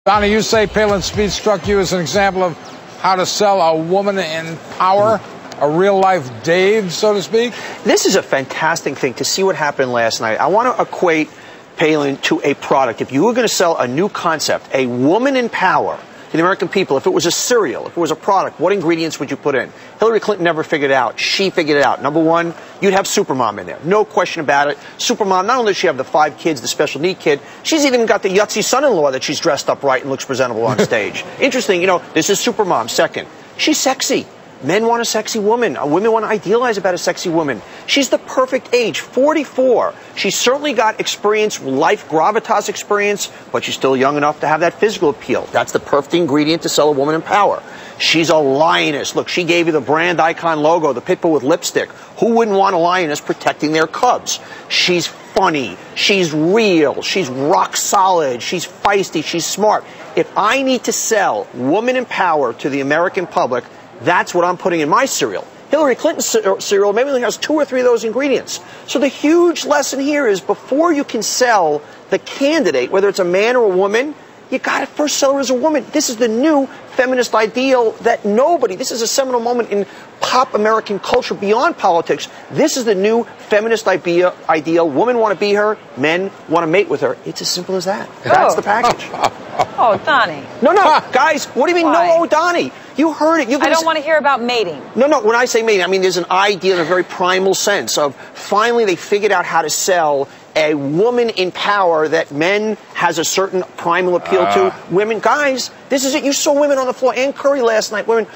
Donny, you say Palin's speech struck you as an example of how to sell a woman in power, a real-life Dave, so to speak? This is a fantastic thing to see what happened last night. I want to equate Palin to a product. If you were going to sell a new concept, a woman in power to the American people, if it was a cereal, if it was a product, what ingredients would you put in? Hillary Clinton never figured it out. She figured it out. Number one, you'd have Supermom in there. No question about it. Supermom, not only does she have the 5 kids, the special need kid, she's even got the Yahtzee son-in-law that she's dressed up right and looks presentable on stage. Interesting, this is Supermom. Second, she's sexy. Men want a sexy woman. Women want to idealize about a sexy woman. She's the perfect age, 44. She's certainly got experience, life gravitas experience, but she's still young enough to have that physical appeal. That's the perfect ingredient to sell a woman in power. She's a lioness. Look, she gave you the brand icon logo, the pit bull with lipstick. Who wouldn't want a lioness protecting their cubs? She's funny. She's real. She's rock solid. She's feisty. She's smart. If I need to sell woman in power to the American public, that's what I'm putting in my cereal. Hillary Clinton's cereal maybe only has 2 or 3 of those ingredients. So the huge lesson here is before you can sell the candidate, whether it's a man or a woman, you got to first sell her as a woman. This is the new feminist ideal that this is a seminal moment in pop American culture beyond politics. This is the new feminist ideal. Women want to be her, men want to mate with her. It's as simple as that. That's the package. Oh, Donny. No, guys, what do you mean, no, Donny? You heard it. I don't want to hear about mating. No, when I say mating, I mean there's an idea in a very primal sense of finally they figured out how to sell a woman in power that men has a certain primal appeal to. Women, guys, this is it. You saw women on the floor. Ann Curry last night. Women,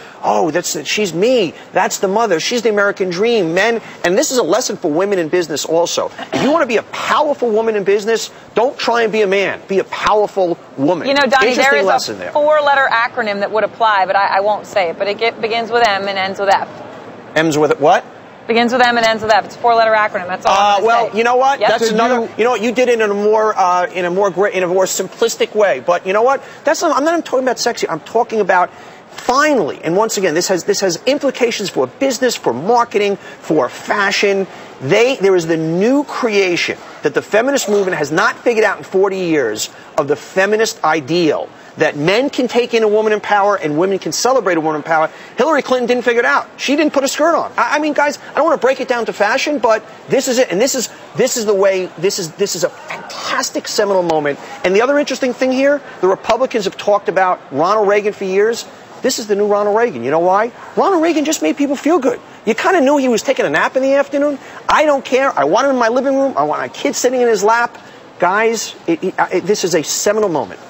she's me. That's the mother. She's the American dream. Men, and this is a lesson for women in business also. If you want to be a powerful woman in business, don't try and be a man. Be a powerful woman. Donny, there is a 4-letter acronym that would apply, but I won't say it. But it begins with M and ends with F. M's with it, what? Begins with M and ends with F. It's a 4-letter acronym. That's all I'm well, say. you know what? Yep. That's another. You know what? You did it in a more simplistic way. But you know what? I'm not talking about sexy. I'm talking about finally. And once again, this has implications for business, for marketing, for fashion. There is the new creation that the feminist movement has not figured out in 40 years of the feminist ideal. That men can take in a woman in power and women can celebrate a woman in power. Hillary Clinton didn't figure it out. She didn't put a skirt on. I mean, guys, I don't want to break it down to fashion, but this is it. And this is the way. This is a fantastic seminal moment. And the other interesting thing here, the Republicans have talked about Ronald Reagan for years. This is the new Ronald Reagan. You know why? Ronald Reagan just made people feel good. You kind of knew he was taking a nap in the afternoon. I don't care. I want him in my living room. I want my kid sitting in his lap. Guys, this is a seminal moment.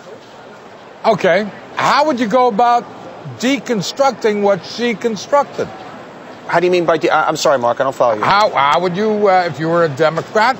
Okay. How would you go about deconstructing what she constructed? How do you mean by I'm sorry, Mark, I don't follow you. How would you, if you were a Democrat,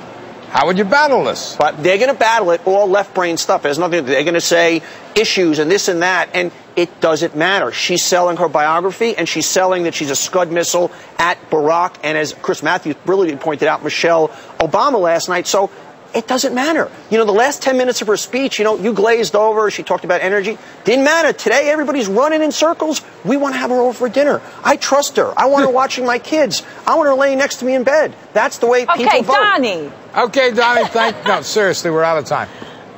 how would you battle this? But they're going to battle it, all left-brain stuff. There's nothing. They're going to say issues and this and that, and it doesn't matter. She's selling her biography, and she's selling that she's a Scud missile at Barack, and as Chris Matthews brilliantly pointed out, Michelle Obama last night. So it doesn't matter. The last 10 minutes of her speech, you glazed over. She talked about energy. Didn't matter. Today, everybody's running in circles. We want to have her over for dinner. I trust her. I want her watching my kids. I want her laying next to me in bed. That's the way people vote. Donny. Okay, Donny, no, seriously, we're out of time.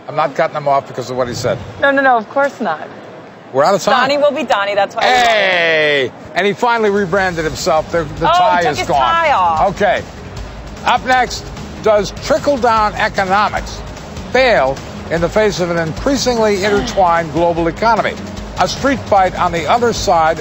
I'm not cutting him off because of what he said. No, of course not. We're out of time. Donny will be Donny. That's why. Hey! And he finally rebranded himself. The tie is gone. He took his tie off. Okay. Up next, does trickle-down economics fail in the face of an increasingly intertwined global economy? A street fight on the other side.